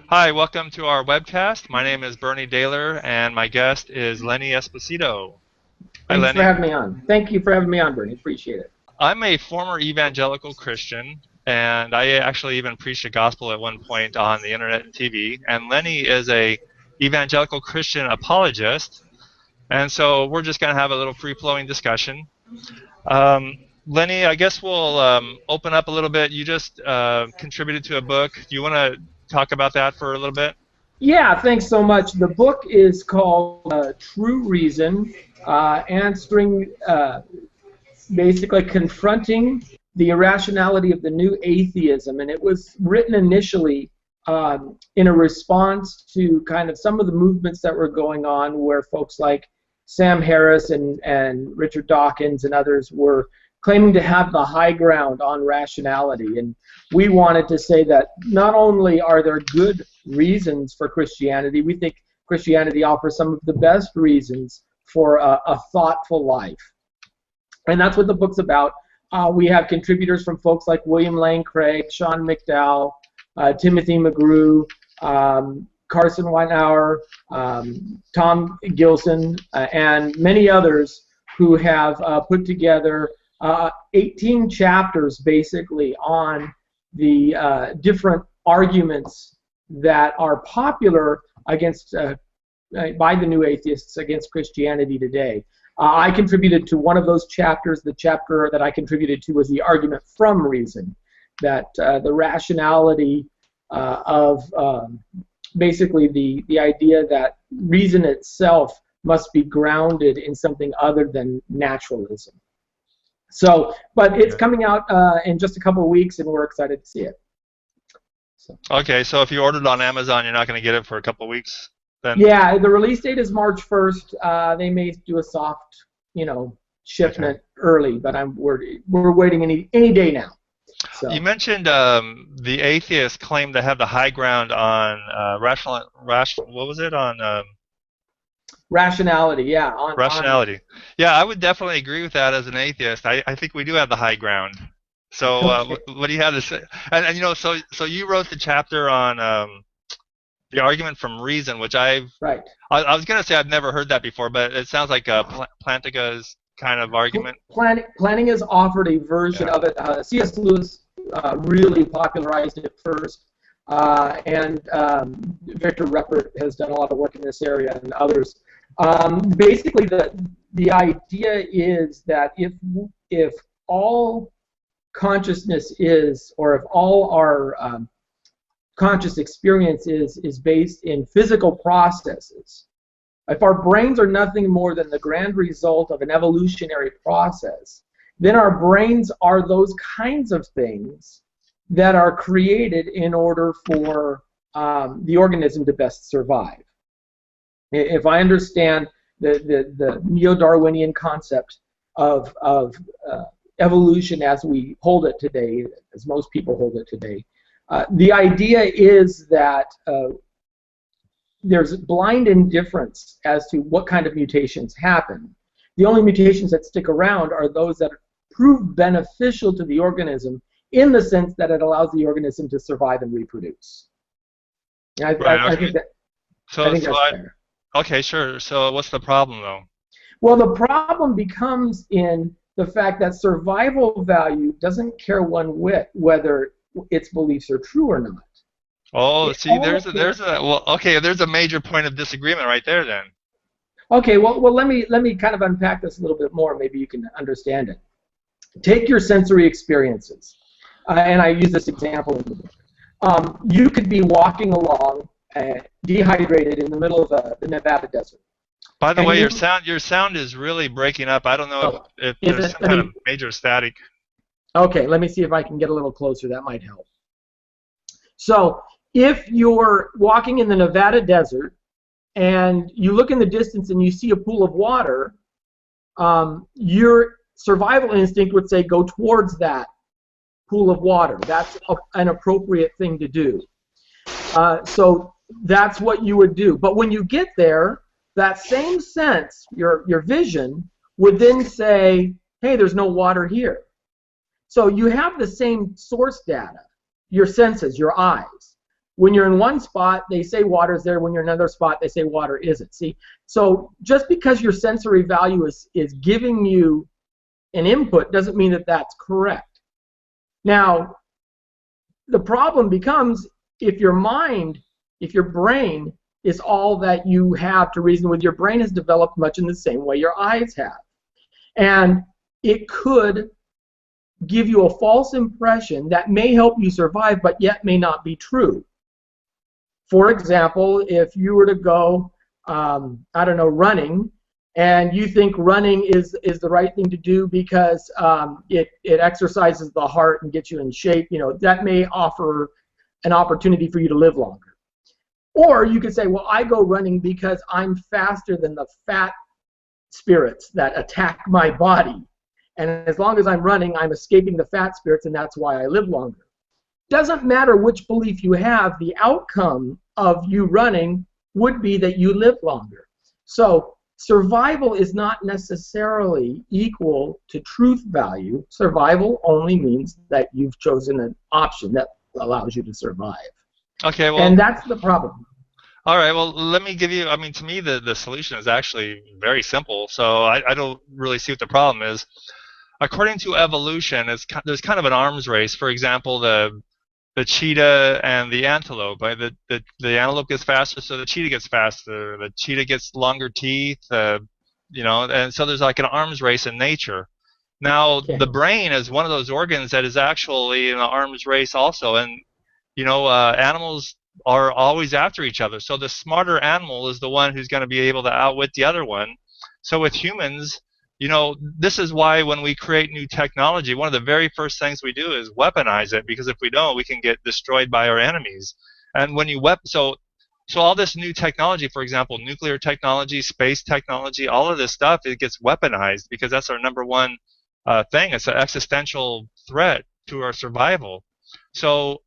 Hi, welcome to our webcast. My name is Bernie Dehler, and my guest is Lenny Esposito. Hi, Thanks for Lenny. having me on. Thank you for having me on, Bernie. Appreciate it. I'm a former evangelical Christian, and I actually even preached the gospel at one point on the internet and TV. And Lenny is a evangelical Christian apologist, and so we're just going to have a little free-flowing discussion. Lenny, I guess we'll open up a little bit. You just contributed to a book. Do you want to talk about that for a little bit? Yeah, thanks so much. The book is called True Reason, answering, basically confronting the irrationality of the new atheism. And it was written initially in a response to kind of some of the movements that were going on where folks like Sam Harris and Richard Dawkins and others were claiming to have the high ground on rationality. And we wanted to say that not only are there good reasons for Christianity, we think Christianity offers some of the best reasons for a thoughtful life. And that's what the book's about. We have contributors from folks like William Lane Craig, Sean McDowell, Timothy McGrew, Carson Weinauer, Tom Gilson, and many others who have put together 18 chapters basically on the different arguments that are popular against by the new atheists against Christianity today. I contributed to one of those chapters. The chapter that I contributed to was the argument from reason, that the rationality of basically the idea that reason itself must be grounded in something other than naturalism. So, but it's coming out in just a couple of weeks, and we're excited to see it. So. Okay, so if you ordered on Amazon, you're not going to get it for a couple of weeks, then? Yeah, the release date is March 1st. They may do a soft, shipment early, but we're waiting any day now. So. You mentioned the atheists claim to have the high ground on what was it on? Rationality, yeah. Rationality. Yeah, I would definitely agree with that as an atheist. I think we do have the high ground. So Okay. what do you have to say? And so you wrote the chapter on the argument from reason, which Right. I was going to say I've never heard that before, but it sounds like Plantinga's kind of argument. Planting has offered a version of it. C.S. Lewis really popularized it first, and Victor Reppert has done a lot of work in this area, and others. Basically, the idea is that if all consciousness is, or if all our conscious experience is based in physical processes, if our brains are nothing more than the grand result of an evolutionary process, then our brains are those kinds of things that are created in order for the organism to best survive. If I understand the neo-Darwinian concept of evolution as we hold it today, as most people hold it today, the idea is that there's blind indifference as to what kind of mutations happen. The only mutations that stick around are those that prove beneficial to the organism in the sense that it allows the organism to survive and reproduce. I think that's fair. Okay, sure. So what's the problem, though? Well, the problem becomes in the fact that survival value doesn't care one whit whether its beliefs are true or not. Oh, see, there's a major point of disagreement right there, then. Okay, well, let me kind of unpack this a little bit more. Maybe you can understand it. Take your sensory experiences, and I use this example in the book. You could be walking along, dehydrated in the middle of the Nevada desert. By the way, your sound is really breaking up. I don't know if there's some kind of major static. Okay, let me see if I can get a little closer. That might help. So, if you're walking in the Nevada desert and you look in the distance and you see a pool of water, your survival instinct would say go towards that pool of water. That's an appropriate thing to do. So that's what you would do. But when you get there, that same sense, your vision, would then say, hey, there's no water here. So you have the same source data, your senses, your eyes. When you're in one spot, they say water's there. When you're in another spot, they say water isn't. See, so just because your sensory value is giving you an input doesn't mean that that's correct. Now, the problem becomes if your mind, if your brain is all that you have to reason with, your brain has developed much in the same way your eyes have. And it could give you a false impression that may help you survive, but yet may not be true. For example, if you were to go, I don't know, running, and you think running is the right thing to do because it exercises the heart and gets you in shape, you know, that may offer an opportunity for you to live longer. Or you could say, well, I go running because I'm faster than the fat spirits that attack my body. And as long as I'm running, I'm escaping the fat spirits, and that's why I live longer. Doesn't matter which belief you have, the outcome of you running would be that you live longer. So survival is not necessarily equal to truth value. Survival only means that you've chosen an option that allows you to survive. Okay, well, and that's the problem. All right, well, let me give you, I mean, to me, the solution is actually very simple, so I don't really see what the problem is. According to evolution, there's kind of an arms race. For example, the cheetah and the antelope. Right? The antelope gets faster, so the cheetah gets faster. The cheetah gets longer teeth, you know, and so there's like an arms race in nature. Now, the brain is one of those organs that is actually in an arms race also, and you know, animals are always after each other. So the smarter animal is the one who's going to be able to outwit the other one. So with humans, you know, this is why when we create new technology, one of the very first things we do is weaponize it, because if we don't, we can get destroyed by our enemies. And when you so all this new technology, for example, nuclear technology, space technology, all of this stuff, it gets weaponized because that's our number one thing. It's an existential threat to our survival. So,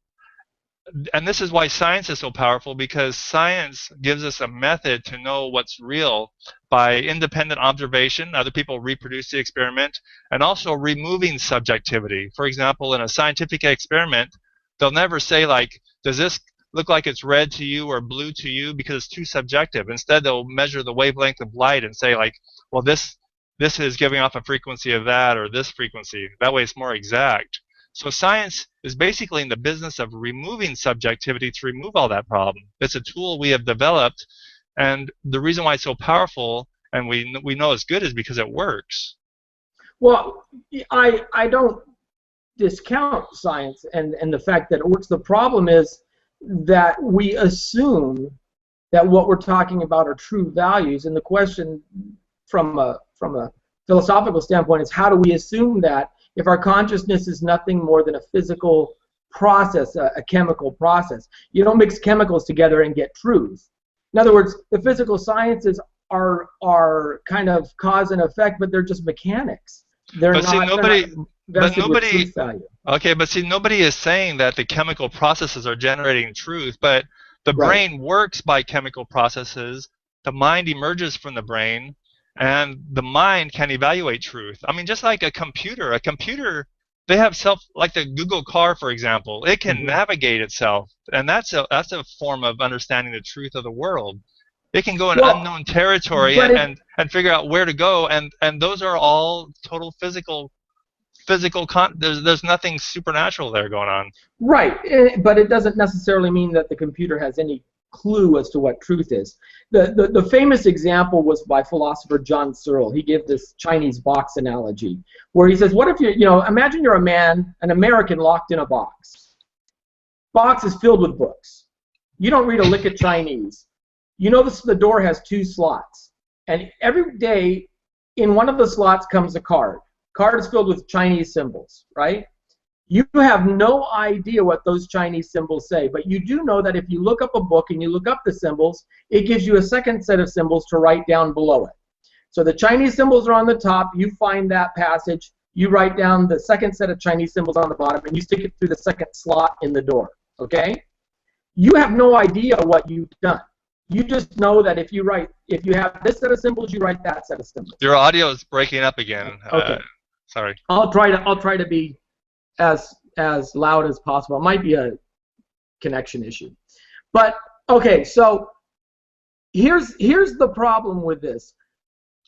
and this is why science is so powerful, because science gives us a method to know what's real by independent observation. Other people reproduce the experiment, and also removing subjectivity. For example, in a scientific experiment, they'll never say, like, does this look like it's red to you or blue to you, because it's too subjective. Instead, they'll measure the wavelength of light and say, like, well, this is giving off a frequency of that, or this frequency. That way it's more exact. So science is basically in the business of removing subjectivity to remove all that problem. It's a tool we have developed, and the reason why it's so powerful and we know it's good is because it works. Well, I don't discount science and the fact that it works. The problem is that we assume that what we're talking about are true values, and the question from a philosophical standpoint is, how do we assume that if our consciousness is nothing more than a physical process, a chemical process? You don't mix chemicals together and get truth. In other words, the physical sciences are kind of cause and effect, but they're just mechanics. They're not vested with truth value. Okay, but see, nobody is saying that the chemical processes are generating truth, but the brain works by chemical processes. The mind emerges from the brain, and the mind can evaluate truth. I mean, just like a computer, they have like the Google car, for example, it can navigate itself, and that's a form of understanding the truth of the world. It can go in unknown territory and figure out where to go, and those are all total physical. There's nothing supernatural there going on. Right, but it doesn't necessarily mean that the computer has any clue as to what truth is. The famous example was by philosopher John Searle. He gave this Chinese box analogy, where he says, what if imagine you're an American locked in a box. Box is filled with books. You don't read a lick of Chinese. You know the door has 2 slots, and every day in one of the slots comes a card. Card is filled with Chinese symbols, right? You have no idea what those Chinese symbols say, but you do know that if you look up a book and you look up the symbols, it gives you a second set of symbols to write down below it. So the Chinese symbols are on the top, you find that passage, you write down the second set of Chinese symbols on the bottom, and you stick it through the second slot in the door, okay? You have no idea what you've done. You just know that if you have this set of symbols, you write that set of symbols. Your audio is breaking up again. Okay. Sorry. I'll try to be as loud as possible. It might be connection issue. But okay, so here's the problem with this.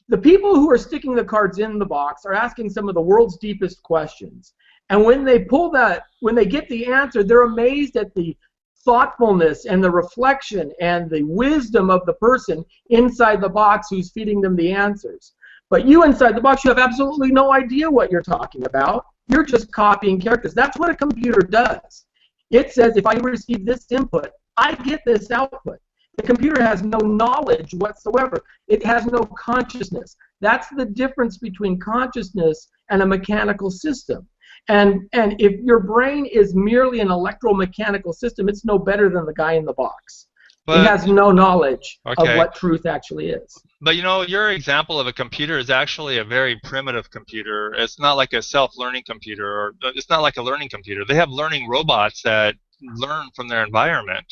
The people who are sticking the cards in the box are asking some of the world's deepest questions. And when they get the answer, they're amazed at the thoughtfulness and the reflection and the wisdom of the person inside the box who's feeding them the answers. But you inside the box, you have absolutely no idea what you're talking about. You're just copying characters. That's what a computer does. It says, if I receive this input, I get this output. The computer has no knowledge whatsoever. It has no consciousness. That's the difference between consciousness and a mechanical system. And if your brain is merely an electromechanical system, it's no better than the guy in the box. It has no knowledge of what truth actually is. But you know, your example of a computer is actually a very primitive computer. It's not like a self-learning computer, or it's not like a learning computer. They have learning robots that learn from their environment.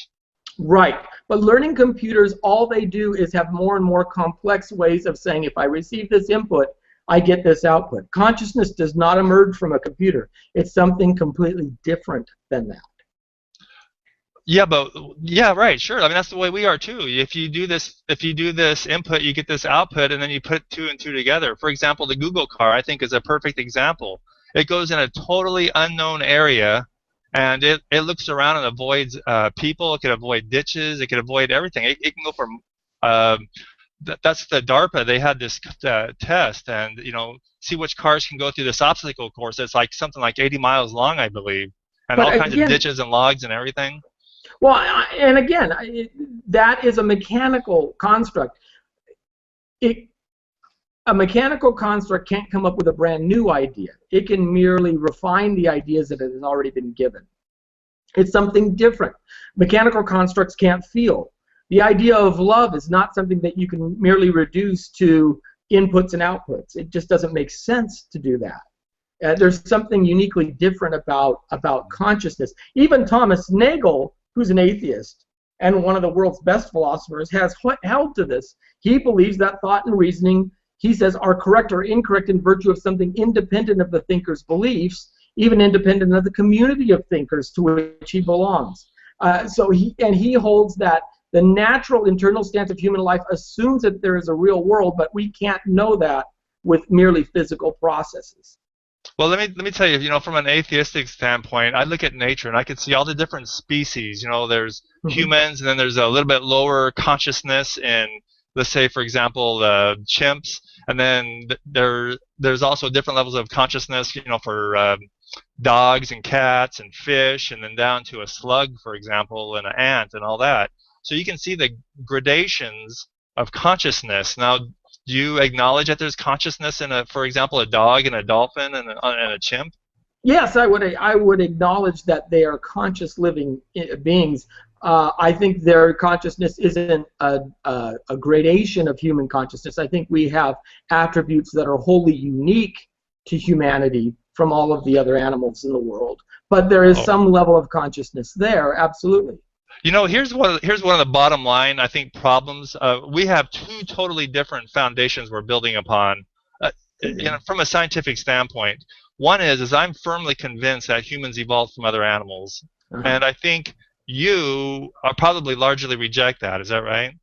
Right. But learning computers, all they do is have more and more complex ways of saying, if I receive this input, I get this output. Consciousness does not emerge from a computer. It's something completely different than that. Yeah, right, sure. I mean, that's the way we are too. If you do this input, you get this output, and then you put two and two together. For example, the Google car, I think, is a perfect example. It goes in a totally unknown area, and it looks around and avoids people. It can avoid ditches. It can avoid everything. It can go from that's the DARPA. They had this test, and see which cars can go through this obstacle course. It's like something like 80 miles long, I believe, and all kinds of ditches and logs and everything. Well, and again, that is a mechanical construct. A mechanical construct can't come up with a brand new idea. It can merely refine the ideas that has already been given. It's something different. Mechanical constructs can't feel. The idea of love is not something that you can merely reduce to inputs and outputs. It just doesn't make sense to do that. There's something uniquely different about consciousness. Even Thomas Nagel, who's an atheist and one of the world's best philosophers, has held to this. He believes that thought and reasoning, he says, are correct or incorrect in virtue of something independent of the thinker's beliefs, even independent of the community of thinkers to which he belongs. So he holds that the natural internal stance of human life assumes that there is a real world, but we can't know that with merely physical processes. Well, let me tell you, from an atheistic standpoint, I look at nature and I can see all the different species. There's humans, and then there's a little bit lower consciousness in, let's say, for example, chimps, and then there's also different levels of consciousness, for dogs and cats and fish, and then down to a slug, for example, and an ant and all that. So you can see the gradations of consciousness. Now, do you acknowledge that there's consciousness in, for example, a dog and a dolphin and a chimp? Yes, I would acknowledge that they are conscious living beings. I think their consciousness isn't a gradation of human consciousness. I think we have attributes that are wholly unique to humanity from all of the other animals in the world. But there is some level of consciousness there, absolutely. Here's one of the bottom line, I think, problems. We have two totally different foundations we're building upon, from a scientific standpoint. One is I'm firmly convinced that humans evolved from other animals, and I think you probably largely reject that. Is that right?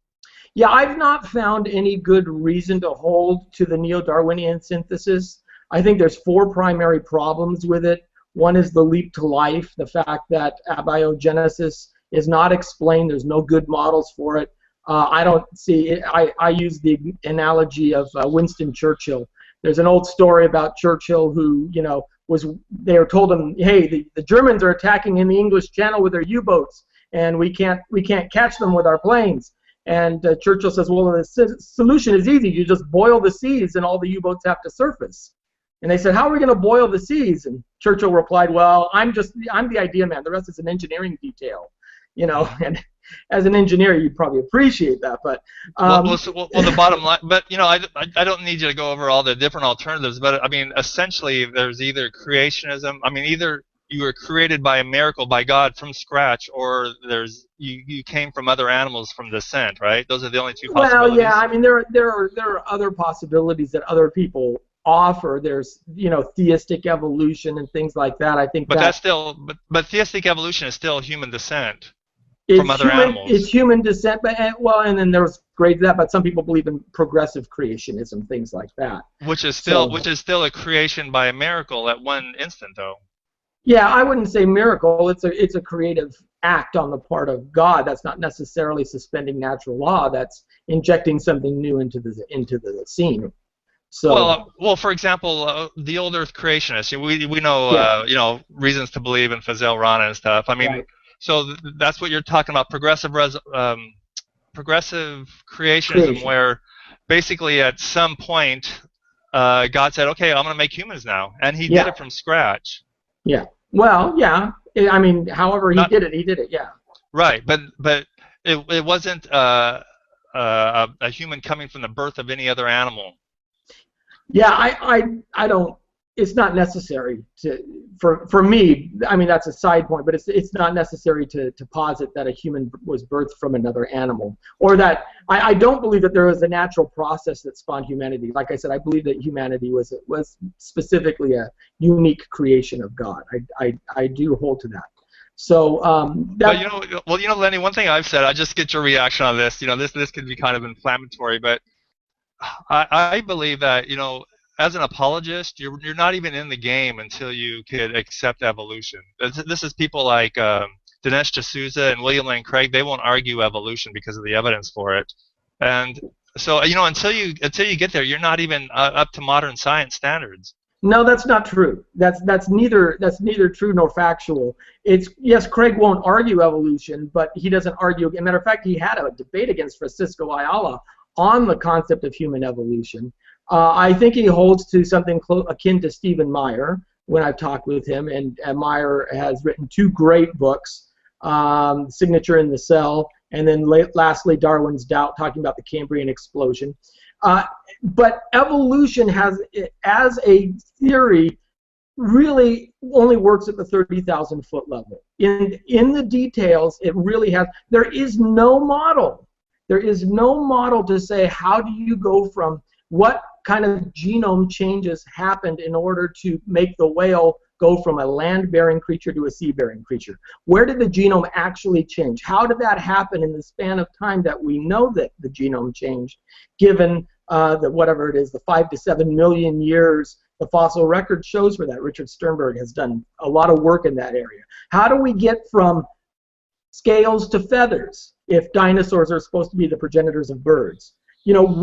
Yeah, I've not found any good reason to hold to the neo-Darwinian synthesis. I think there's four primary problems with it. One is the leap to life, the fact that abiogenesis is not explained. There's no good models for it. I don't see it. I use the analogy of Winston Churchill. There's an old story about Churchill who, they were told him, hey, the Germans are attacking in the English Channel with their U-boats, and we can't catch them with our planes. And Churchill says, well, the solution is easy. You just boil the seas, and all the U-boats have to surface. And they said, how are we going to boil the seas? And Churchill replied, well, I'm the idea man. The rest is an engineering detail. And as an engineer, you'd probably appreciate that, but well, the bottom line. But I don't need you to go over all the different alternatives. But I mean, essentially, there's either creationism. I mean, either you were created by a miracle by God from scratch, or you came from other animals from descent, right? Those are the only two possibilities. Well, yeah. I mean, there are other possibilities that other people offer. There's, theistic evolution and things like that. I think But that's still, but theistic evolution is still human descent from other animals. It's human descent, but and then there's grades of that. But some people believe in progressive creationism, things like that. Which is still a creation by a miracle at one instant, though. Yeah, I wouldn't say miracle. It's a creative act on the part of God. That's not necessarily suspending natural law. That's injecting something new into the scene. So, well, for example, the old Earth creationists. We know reasons to believe in Fazil Rana and stuff. I mean, right. So that's what you're talking about, progressive creationism, where basically at some point God said, "Okay, I'm going to make humans now," and He did it from scratch. Yeah. Well, yeah. I mean, however he did it. Yeah. Right, but it wasn't a human coming from the birth of any other animal. Yeah, I don't. It's not necessary for me. I mean, that's a side point, but it's not necessary to posit that a human was birthed from another animal, or that I don't believe that there was a natural process that spawned humanity. Like I said, I believe that humanity was specifically a unique creation of God. I do hold to that. So, but Lenny, one thing I've said, I just get your reaction on this. This could be kind of inflammatory, but I believe that as an apologist, you're not even in the game until you could accept evolution. This is people like Dinesh D'Souza and William Lane Craig. They won't argue evolution because of the evidence for it. And so until you get there, you're not even up to modern science standards. No, that's not true. That's neither true nor factual. Yes, Craig won't argue evolution, but he doesn't argue. As a matter of fact, he had a debate against Francisco Ayala on the concept of human evolution. I think he holds to something akin to Stephen Meyer when I've talked with him, and Meyer has written 2 great books, Signature in the Cell, and then lastly Darwin's Doubt, talking about the Cambrian explosion. But evolution as a theory really only works at the 30,000 foot level. In the details, it really has. There is no model. There is no model to say how do you go from what kind of genome changes happened in order to make the whale go from a land-bearing creature to a sea-bearing creature. Where did the genome actually change? How did that happen in the span of time that we know that the genome changed, given that whatever it is, the 5 to 7 million years the fossil record shows for that? Richard Sternberg has done a lot of work in that area. How do we get from scales to feathers if dinosaurs are supposed to be the progenitors of birds?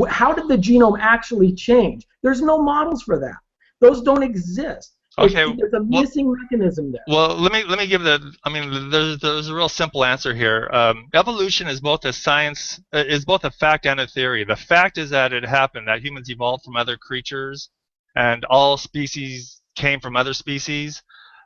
How did the genome actually change? There's no models for that. Those don't exist. Okay, there's a missing mechanism there. Well, let me give there's a real simple answer here. Evolution is both a fact and a theory. The fact is that it happened, that humans evolved from other creatures, and all species came from other species.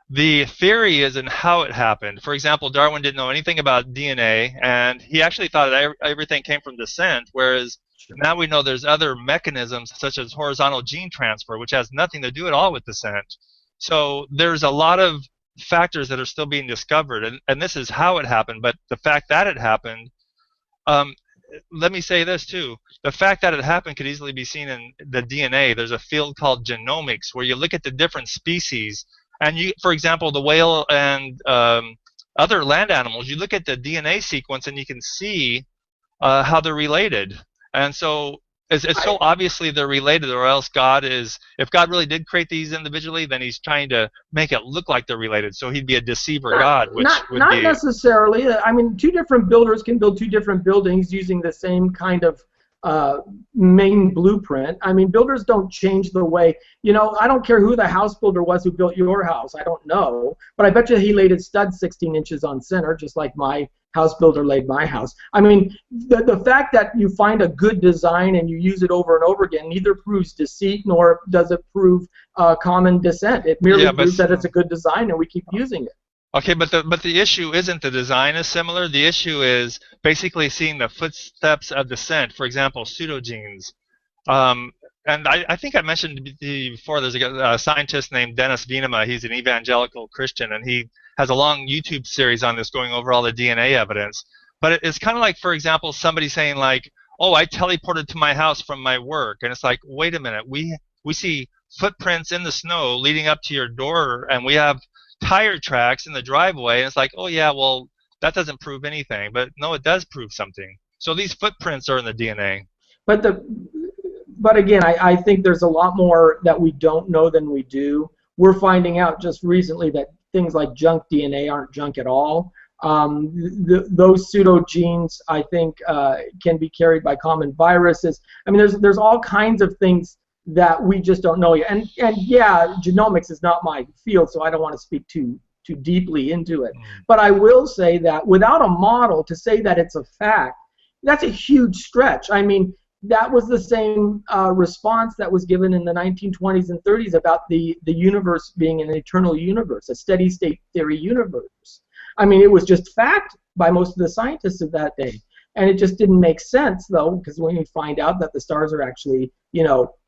The theory is in how it happened. For example, Darwin didn't know anything about DNA, and he actually thought that everything came from descent, whereas now we know there's other mechanisms such as horizontal gene transfer, which has nothing to do at all with descent. So there's a lot of factors that are still being discovered, and this is how it happened. But the fact that it happened, let me say this too. The fact that it happened could easily be seen in the DNA. There's a field called genomics where you look at the different species, and for example, the whale and other land animals, you look at the DNA sequence and you can see how they're related. And so it's so obviously they're related, or else if God really did create these individually, then he's trying to make it look like they're related. So he'd be a deceiver God, which would be... Not necessarily. I mean, 2 different builders can build 2 different buildings using the same kind of main blueprint. I mean, builders don't change the way, I don't care who the house builder was who built your house. I don't know. But I bet you he laid his studs 16 inches on center, just like my house builder laid my house. I mean, the fact that you find a good design and you use it over and over again neither proves deceit nor does it prove common descent. It merely proves that it's a good design and we keep using it. Okay, but the issue isn't the design is similar. The issue is basically seeing the footsteps of descent. For example, pseudogenes. And I think I mentioned before, there's a scientist named Dennis Venema. He's an evangelical Christian, and he has a long YouTube series on this going over all the DNA evidence. But it's kind of like, for example, somebody saying like, oh, I teleported to my house from my work. And it's like, wait a minute, we see footprints in the snow leading up to your door, and we have tire tracks in the driveway, and it's like, oh yeah, well, that doesn't prove anything. But no, it does prove something. So these footprints are in the DNA. But again, I think there's a lot more that we don't know than we do. We're finding out just recently that things like junk DNA aren't junk at all. Those pseudogenes, I think, can be carried by common viruses. I mean, there's all kinds of things that we just don't know yet. And yeah, genomics is not my field, so I don't want to speak too deeply into it. But I will say that without a model to say that it's a fact, that's a huge stretch. I mean, that was the same response that was given in the 1920s and 30s about the universe being an eternal universe, a steady state theory universe. I mean, it was just fact by most of the scientists of that day. And it just didn't make sense, though, because when you find out that the stars are actually,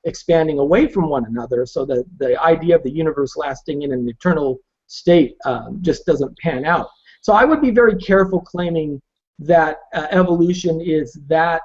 expanding away from one another, so that the idea of the universe lasting in an eternal state just doesn't pan out. So I would be very careful claiming that evolution is that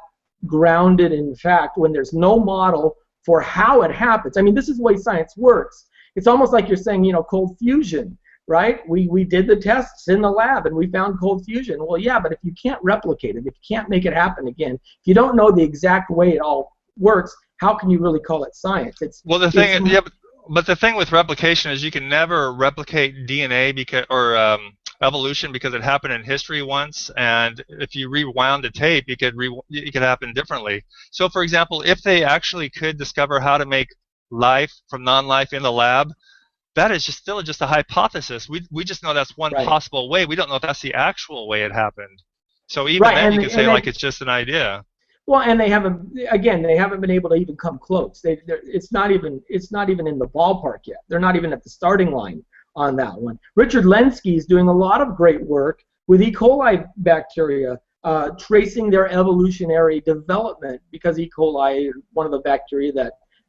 grounded in fact when there's no model for how it happens. I mean, this is the way science works. It's almost like you're saying, cold fusion. Right? We did the tests in the lab and we found cold fusion. Well, yeah, but if you can't replicate it, if you can't make it happen again, if you don't know the exact way it all works, how can you really call it science? But the thing with replication is you can never replicate DNA or evolution because it happened in history once, and if you rewound the tape, it could happen differently. So, for example, if they actually could discover how to make life from non-life in the lab, that is still just a hypothesis. We just know that's one possible way. We don't know if that's the actual way it happened. So even then you can say like it's just an idea. Well, and they haven't been able to even come close. It's not even in the ballpark yet. They're not even at the starting line on that one. Richard Lenski is doing a lot of great work with E. coli bacteria, tracing their evolutionary development, because E. coli is one of the bacteria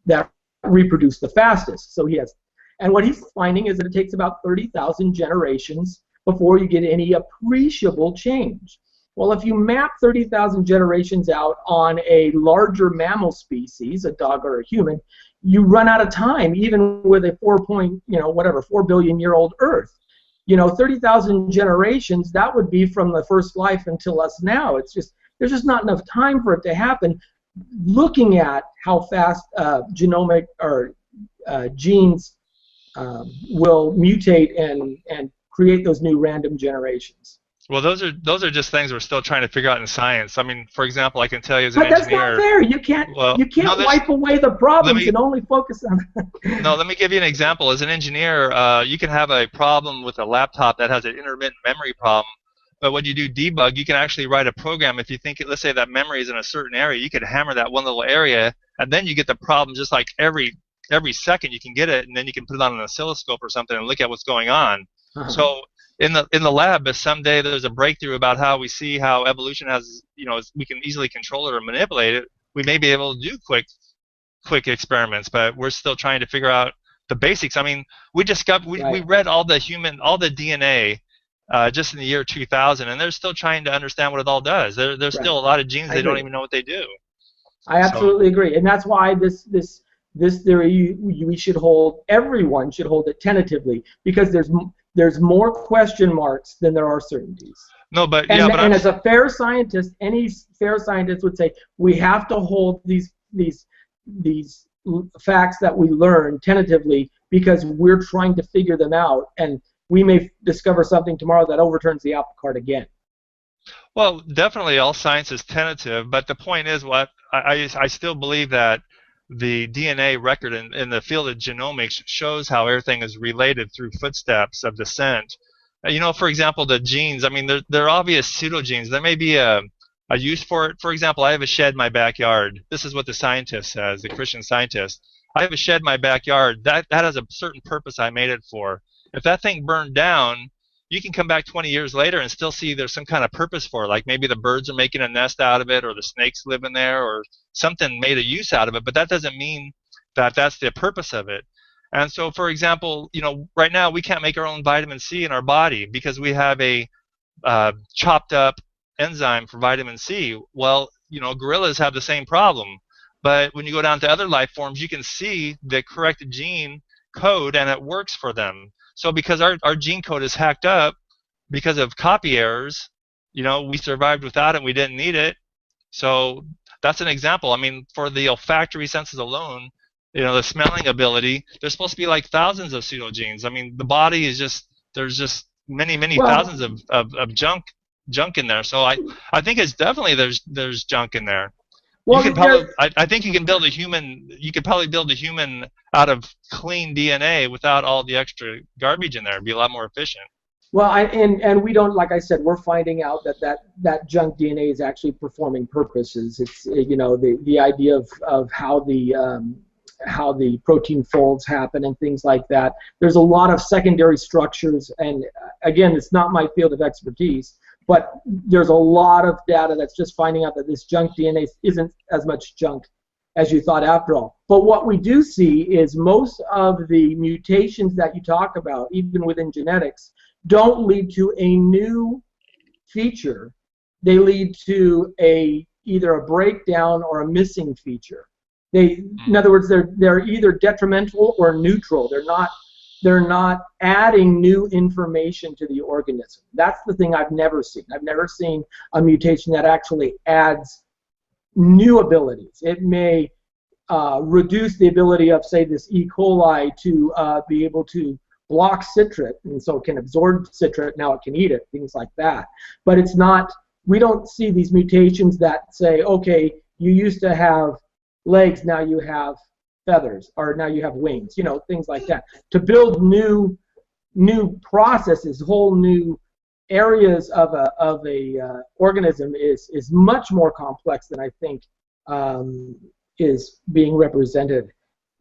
that reproduce the fastest. So he has. And what he's finding is that it takes about 30,000 generations before you get any appreciable change. Well, if you map 30,000 generations out on a larger mammal species, a dog or a human, you run out of time, even with a 4 billion year old Earth. 30,000 generations, that would be from the first life until us now. There's just not enough time for it to happen. Looking at how fast genomic or genes will mutate and create those new random generations. Well, those are just things we're still trying to figure out in science. I mean, for example, I can tell you as an engineer. But that's not fair. You can't wipe away the problems and only focus on. No, let me give you an example. As an engineer, you can have a problem with a laptop that has an intermittent memory problem. But when you do debug, you can actually write a program. If you think, let's say that memory is in a certain area, you could hammer that one little area, and then you get the problem just like every second you can get it, and then you can put it on an oscilloscope or something and look at what's going on. So in the lab, if someday there's a breakthrough about how we see how evolution has, we can easily control it or manipulate it, we may be able to do quick experiments, but we're still trying to figure out the basics. I mean, we read all the DNA just in the year 2000, and they're still trying to understand what it all does. There's still a lot of genes they don't even know what they do. I absolutely agree, and that's why this theory everyone should hold it tentatively, because there's more question marks than there are certainties. No, but and as a fair scientist, any fair scientist would say we have to hold these facts that we learn tentatively, because we're trying to figure them out, and we may discover something tomorrow that overturns the apple cart again. Well, definitely all science is tentative, but the point is, I still believe that the DNA record in the field of genomics shows how everything is related through footsteps of descent. For example, the genes, I mean, they're obvious pseudogenes. There may be a use for it. For example, I have a shed in my backyard. This is what the scientist says, the Christian scientist. I have a shed in my backyard. That has a certain purpose I made it for. If that thing burned down, you can come back 20 years later and still see there's some kind of purpose for it. Like maybe the birds are making a nest out of it, or the snakes live in there, or something made a use out of it. But that doesn't mean that that's the purpose of it. And so, for example, right now we can't make our own vitamin C in our body because we have a chopped up enzyme for vitamin C. Well, gorillas have the same problem. But when you go down to other life forms, you can see the correct gene code, and it works for them. So because our gene code is hacked up because of copy errors, we survived without it. We didn't need it. So that's an example. I mean, for the olfactory senses alone, the smelling ability, there's supposed to be like thousands of pseudogenes. I mean, the body is there's just many thousands of junk in there. So I think it's definitely there's junk in there. Well, you can probably, I think you can build a human. You could probably build a human out of clean DNA without all the extra garbage in there. It'd be a lot more efficient. Well, and we don't, like I said, we're finding out that junk DNA is actually performing purposes. It's the idea of how the protein folds happen and things like that. There's a lot of secondary structures, and again, it's not my field of expertise, but there's a lot of data that's just finding out that this junk DNA isn't as much junk as you thought after all. But what we do see is most of the mutations that you talk about, even within genetics, don't lead to a new feature. They lead to either a breakdown or a missing feature. In other words, they're either detrimental or neutral. They're not adding new information to the organism. That's the thing I've never seen. I've never seen a mutation that actually adds new abilities. It may reduce the ability of, say, this E. coli to be able to block citrate, and so it can absorb citrate, now it can eat it, things like that. But it's not, we don't see these mutations that say, okay, you used to have legs, now you have feathers, or now you have wings, things like that. To build new processes, whole new areas of a organism is much more complex than I think is being represented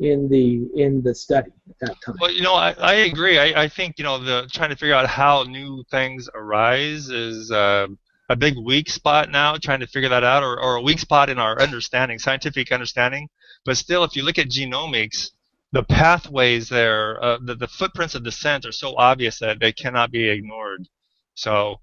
in the study at that time. Well, I agree. I think the trying to figure out how new things arise is a big weak spot now. Trying to figure that out, or a weak spot in our understanding, scientific understanding. But still, if you look at genomics, the pathways there, the footprints of descent are so obvious that they cannot be ignored. So,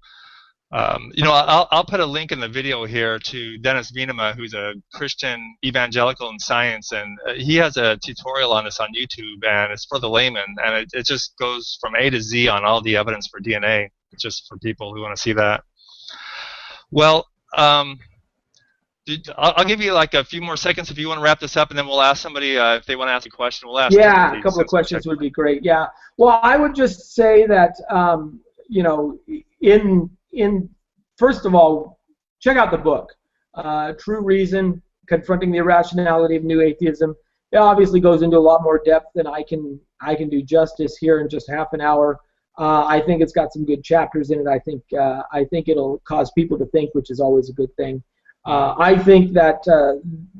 I'll put a link in the video here to Dennis Venema, who's a Christian evangelical in science, and he has a tutorial on this on YouTube, and it's for the layman, and it just goes from A to Z on all the evidence for DNA, just for people who want to see that. Well, I'll give you like a few more seconds if you want to wrap this up, and then we'll ask somebody if they want to ask a question. We'll ask. Yeah, a couple of questions would be great. Yeah. Well, I would just say that first of all, check out the book, True Reason: Confronting the Irrationality of New Atheism. It obviously goes into a lot more depth than I can do justice here in just half an hour. I think it's got some good chapters in it. I think it'll cause people to think, which is always a good thing. I think that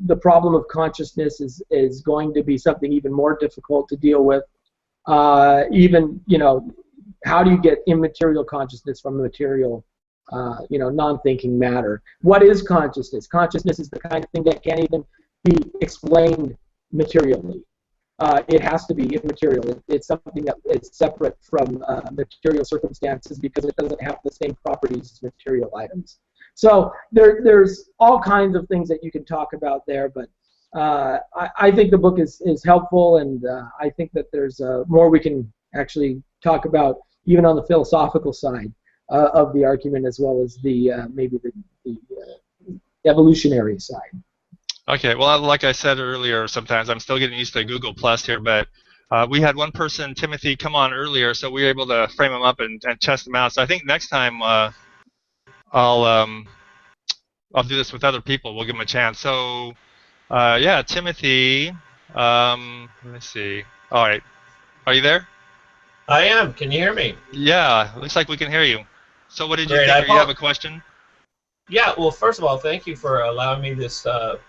the problem of consciousness is going to be something even more difficult to deal with. How do you get immaterial consciousness from material, non-thinking matter? What is consciousness? Consciousness is the kind of thing that can't even be explained materially. It has to be immaterial. It's something that is separate from material circumstances because it doesn't have the same properties as material items. So there's all kinds of things that you can talk about there, but I think the book is helpful, and I think that there's more we can actually talk about, even on the philosophical side of the argument, as well as maybe the evolutionary side. Okay, well, like I said earlier, sometimes I'm still getting used to Google Plus here, but we had one person, Timothy, come on earlier, so we were able to frame him up and test him out. So I think next time I'll do this with other people. We'll give them a chance. So yeah, Timothy. Let me see. All right, are you there? I am. Can you hear me? Yeah, looks like we can hear you. So what did you think? Do you have a question? Yeah, well, first of all, thank you for allowing me this to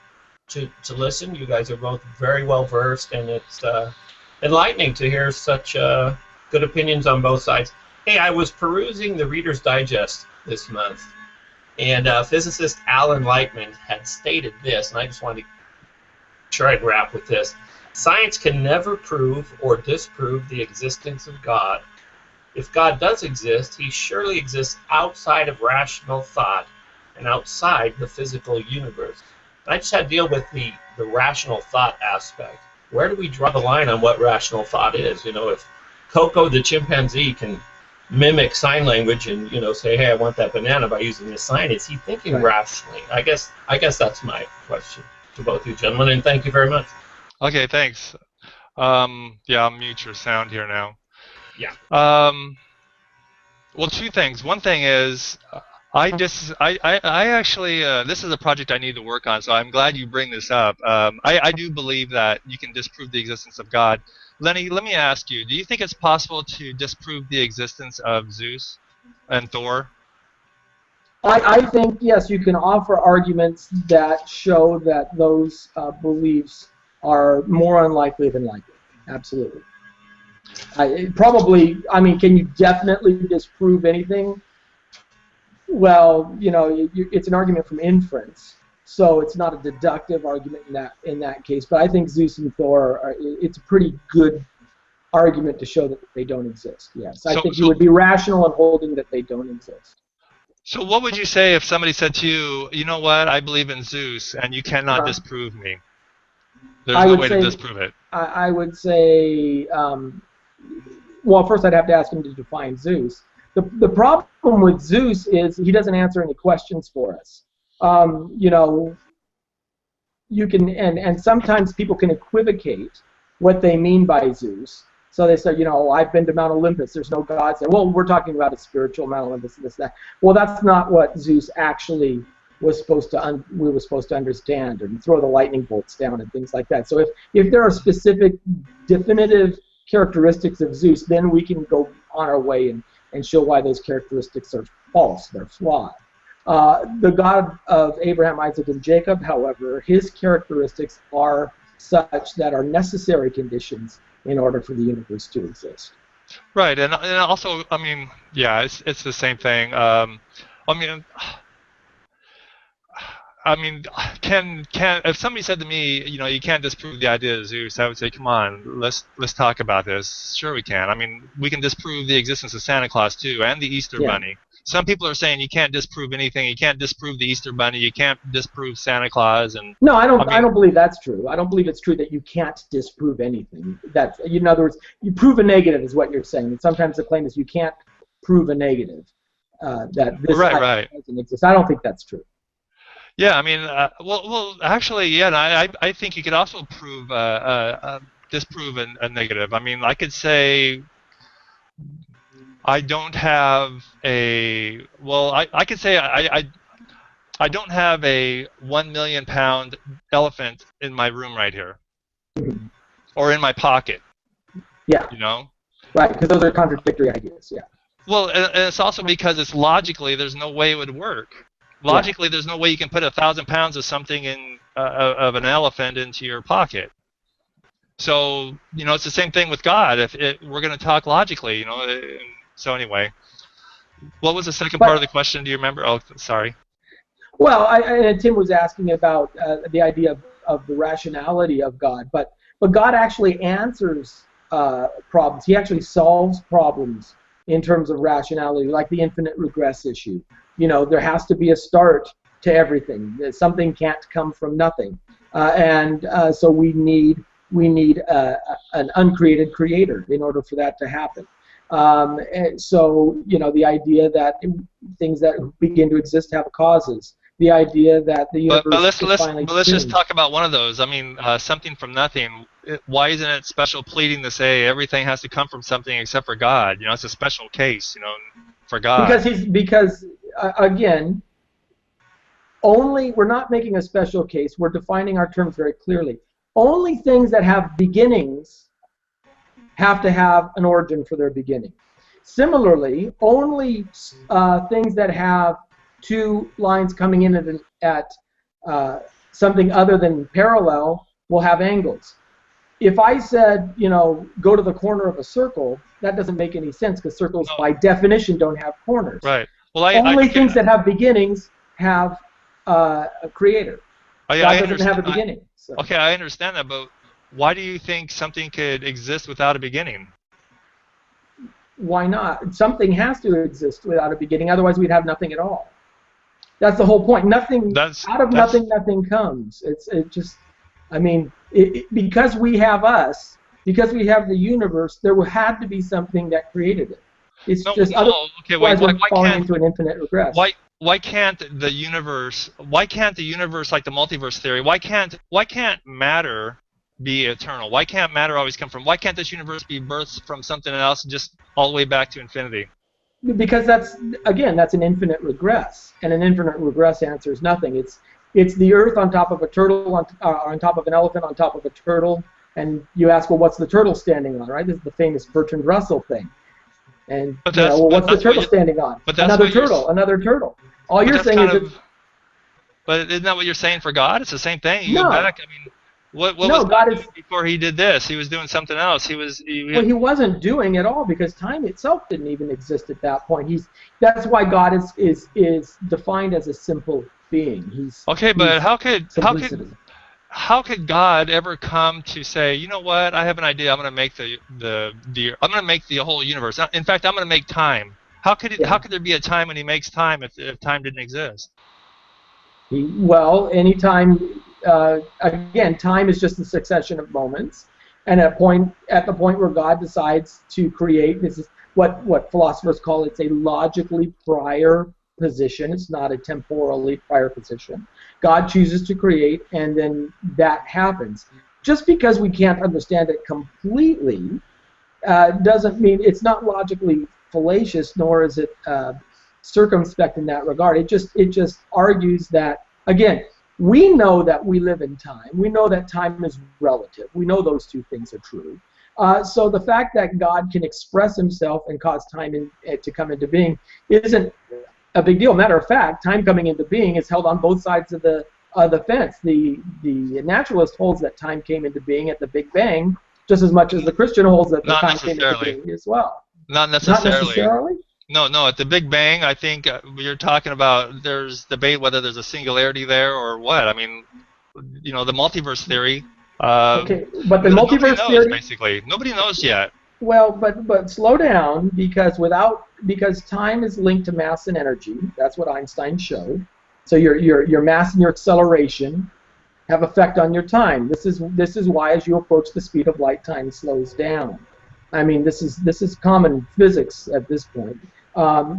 listen. You guys are both very well versed, and it's enlightening to hear such good opinions on both sides. Hey, I was perusing the Reader's Digest this month, and physicist Alan Lightman had stated this, and I just wanted to try and wrap with this. Science can never prove or disprove the existence of God. If God does exist, he surely exists outside of rational thought and outside the physical universe. I just had to deal with the rational thought aspect. Where do we draw the line on what rational thought is? If Coco the chimpanzee can mimic sign language and say, hey, I want that banana by using this sign, is he thinking rationally? I guess that's my question to both you gentlemen, and thank you very much. Okay, thanks. Yeah, I'll mute your sound here now. Yeah. Well, two things. One thing is, I actually, this is a project I need to work on, so I'm glad you bring this up. I do believe that you can disprove the existence of God. Lenny, let me ask you, do you think it's possible to disprove the existence of Zeus and Thor? I think, yes, you can offer arguments that show that those beliefs are more unlikely than likely. Absolutely. Can you definitely disprove anything? Well, it's an argument from inference, so it's not a deductive argument in that case. But I think Zeus and Thor it's a pretty good argument to show that they don't exist. Yes, I think you would be rational in holding that they don't exist. So what would you say if somebody said to you, you know what, I believe in Zeus, and you cannot disprove me? There's no way to disprove it. I would say, well, first I'd have to ask him to define Zeus. The problem with Zeus is he doesn't answer any questions for us. You can, and sometimes people can equivocate what they mean by Zeus. So they say, I've been to Mount Olympus. There's no gods there. Well, we're talking about a spiritual Mount Olympus, this, that. Well, that's not what Zeus actually was supposed to. We were supposed to understand, and throw the lightning bolts down and things like that. So if there are specific, definitive characteristics of Zeus, then we can go on our way and show why those characteristics are false. They're flawed. The God of Abraham, Isaac, and Jacob, however, his characteristics are such that are necessary conditions in order for the universe to exist. Right, and also, yeah, it's the same thing. Can if somebody said to me, you can't disprove the idea of Zeus, I would say, come on, let's talk about this. Sure, we can. We can disprove the existence of Santa Claus too, and the Easter Bunny. Some people are saying you can't disprove anything. You can't disprove the Easter Bunny. You can't disprove Santa Claus. And no, I don't believe that's true. I don't believe it's true that you can't disprove anything. That's, in other words, you prove a negative is what you're saying. And sometimes the claim is you can't prove a negative. That this doesn't exist. I don't think that's true. Yeah, well, actually, yeah, I think you could also prove disprove a negative. I could say I don't have a I could say I don't have a 1 million pound elephant in my room right here, or in my pocket. Yeah. Right, because those are contradictory ideas. Yeah. Well, and it's also because it's logically there's no way it would work. Logically, there's no way you can put 1,000 pounds of something of an elephant into your pocket. So, it's the same thing with God. We're going to talk logically, So anyway, what was the second part of the question? Do you remember? Oh, sorry. Well, and Tim was asking about the idea of the rationality of God, but God actually answers problems. He actually solves problems in terms of rationality, like the infinite regress issue. There has to be a start to everything. Something can't come from nothing, so we need an uncreated creator in order for that to happen. So the idea that things that begin to exist have causes. The idea that the universe let's just talk about one of those. Something from nothing. Why isn't it special pleading to say everything has to come from something except for God? It's a special case, for God. Because again, we're not making a special case. We're defining our terms very clearly. Only things that have beginnings have to have an origin for their beginning. Similarly, only things that have two lines coming in at something other than parallel will have angles. If I said, go to the corner of a circle, that doesn't make any sense because circles by definition don't have corners. Right. Well, only things that have beginnings have a creator. God doesn't have a beginning. So. Okay, I understand that, but why do you think something could exist without a beginning? Why not? Something has to exist without a beginning, otherwise we'd have nothing at all. That's the whole point. Nothing out of that's nothing, nothing comes. It just, I mean, because we have us, because we have the universe, there had to be something that created it. It's no, just no, okay, wait, otherwise we're falling into an infinite regress. Why can't the universe like the multiverse theory, why can't matter be eternal? Why can't matter always come from, why can't this universe be birthed from something else just all the way back to infinity? Because that's an infinite regress, and an infinite regress answers nothing. It's the Earth on top of a turtle, on top of an elephant, on top of a turtle, and you ask, well, what's the turtle standing on, right? This is the famous Bertrand Russell thing. And well, what's the turtle standing on? Another turtle. All you're saying is but isn't that what you're saying for God? It's the same thing. You no. go back, I mean, what was God doing before he did this? He was doing something else. Well, he wasn't doing at all, because time itself didn't even exist at that point. That's why God is defined as a simple being. But how could God ever come to say, you know what? I have an idea. I'm going to make the whole universe. In fact, I'm going to make time. How could there be a time when he makes time if time didn't exist? Well, anytime. Again, time is just a succession of moments, and at the point where God decides to create, this is what philosophers call, it's a logically prior position. It's not a temporally prior position. God chooses to create, and then that happens. Just because we can't understand it completely doesn't mean it's not logically fallacious, nor is it circumspect in that regard. It just argues that, again, we know that we live in time. We know that time is relative. We know those two things are true. So the fact that God can express himself and cause time to come into being isn't a big deal. Matter of fact, time coming into being is held on both sides of the fence. The naturalist holds that time came into being at the Big Bang just as much as the Christian holds that the time came into being as well. Not necessarily. Not necessarily? No, at the Big Bang, I think you're talking about, there's debate whether there's a singularity there or what. I mean, the multiverse theory. Okay, but the multiverse theory, basically, nobody knows yet. Well, but slow down, because time is linked to mass and energy. That's what Einstein showed. So your mass and your acceleration have effect on your time. This is why, as you approach the speed of light, time slows down. I mean, this is common physics at this point.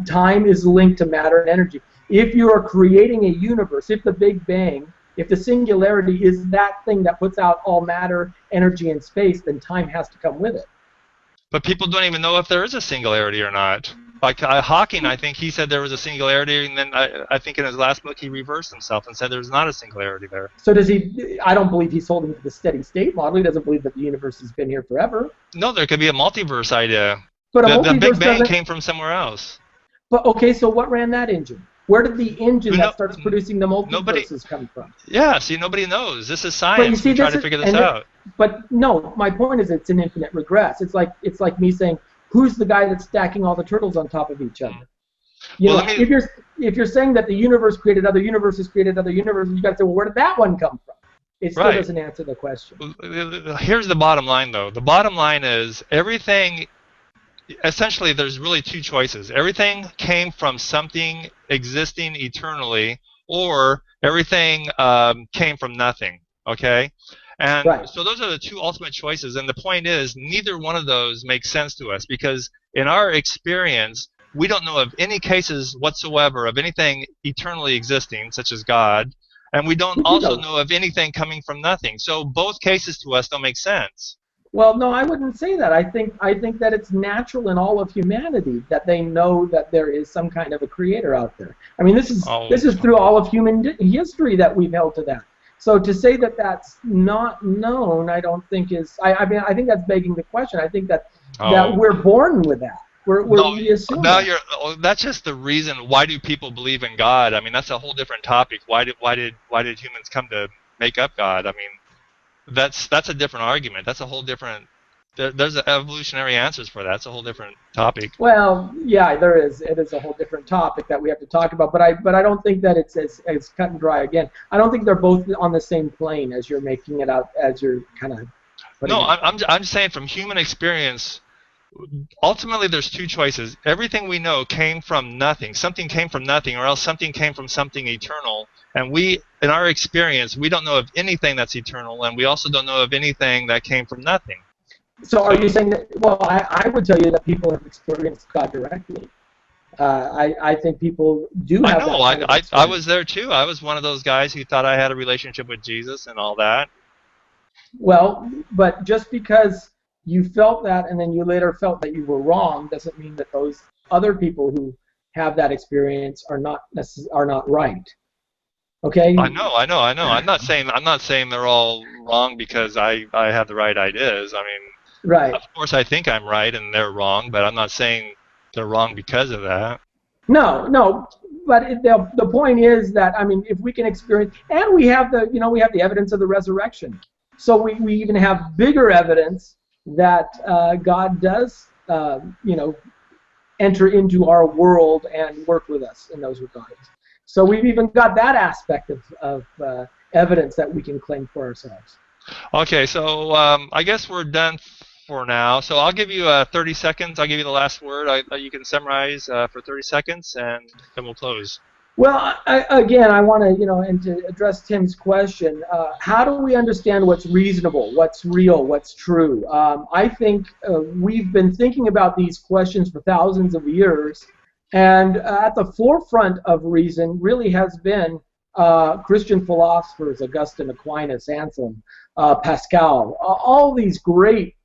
Time is linked to matter and energy. If you are creating a universe, if the Big Bang, if the singularity is that thing that puts out all matter, energy, and space, then time has to come with it. But people don't even know if there is a singularity or not. Like Hawking, I think he said there was a singularity, and then I think in his last book he reversed himself and said there's not a singularity there. So does he? I don't believe he's holding to the steady state model. He doesn't believe that the universe has been here forever. No, there could be a multiverse idea. But the Big Bang came from somewhere else. But okay, so what ran that engine? Where did the engine that starts producing the multiverses come from? Yeah, see, nobody knows. This is science. We're trying to figure this out. But no, my point is it's an infinite regress. It's like me saying, who's the guy that's stacking all the turtles on top of each other? If you're saying that the universe created other universes, you got to say, well, where did that one come from? It still doesn't answer the question. Here's the bottom line, though. The bottom line is everything. Essentially, there's really two choices. Everything came from something existing eternally, or everything came from nothing. Okay. And so those are the two ultimate choices, and the point is neither one of those makes sense to us, because in our experience we don't know of any cases whatsoever of anything eternally existing, such as God, and we don't also know of anything coming from nothing. So both cases to us don't make sense. Well, no, I wouldn't say that. I think that it's natural in all of humanity that they know that there is some kind of a creator out there. I mean, this is through all of human history that we've held to that. So to say that that's not known, I don't think is. I mean, I think that's begging the question. I think that we're born with that. We assume that. That's just the reason. Why do people believe in God? I mean, that's a whole different topic. Why did humans come to make up God? I mean, that's a different argument. That's a whole different. There's evolutionary answers for that. It's a whole different topic. Well, yeah, there is. It is a whole different topic that we have to talk about. But I don't think that it's as cut and dry. Again, I don't think they're both on the same plane as you're making it out, as you're kind of. No, I'm saying from human experience, ultimately there's two choices. Everything we know came from nothing. Something came from nothing, or else something came from something eternal. And we, in our experience, we don't know of anything that's eternal, and we also don't know of anything that came from nothing. So are you saying that, well, I would tell you that people have experienced God directly. I think people do have I know. that kind of I was there too. I was one of those guys who thought I had a relationship with Jesus and all that. Well, but just because you felt that and then you later felt that you were wrong doesn't mean that those other people who have that experience are not right. Okay? I know. I'm not saying they're all wrong because I have the right ideas. I mean, right. Of course I think I'm right and they're wrong, but I'm not saying they're wrong because of that. No, but the point is that, I mean, if we can experience, and we have the evidence of the resurrection. So we even have bigger evidence that God does, enter into our world and work with us in those regards. So we've even got that aspect of evidence that we can claim for ourselves. Okay, so I guess we're done for now. So I'll give you 30 seconds. I'll give you the last word. You can summarize for 30 seconds, and then we'll close. Well, again, I want to, and to address Tim's question, how do we understand what's reasonable, what's real, what's true? I think we've been thinking about these questions for thousands of years, and at the forefront of reason really has been Christian philosophers, Augustine, Aquinas, Anselm, Pascal, all these great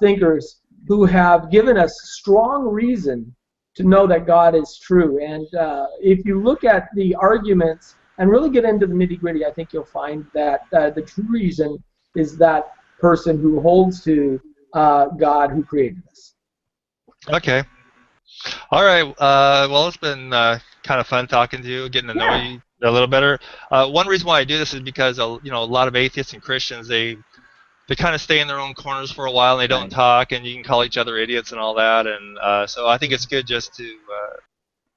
thinkers who have given us strong reason to know that God is true. And if you look at the arguments and really get into the nitty-gritty, I think you'll find that the true reason is that person who holds to God who created us. Okay. All right. Well, it's been kind of fun talking to you, getting to know you a little better. One reason why I do this is because a lot of atheists and Christians, they kind of stay in their own corners for a while and they don't talk, and you can call each other idiots and all that. And so I think it's good just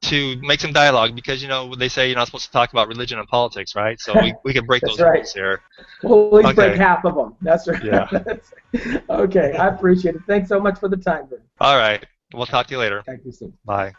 to make some dialogue, because they say you're not supposed to talk about religion and politics, right? So we can break those rules here. We'll at least break half of them. That's right. Yeah. Okay, I appreciate it. Thanks so much for the time, Bernie. All right. We'll talk to you later. Thank you soon. Bye.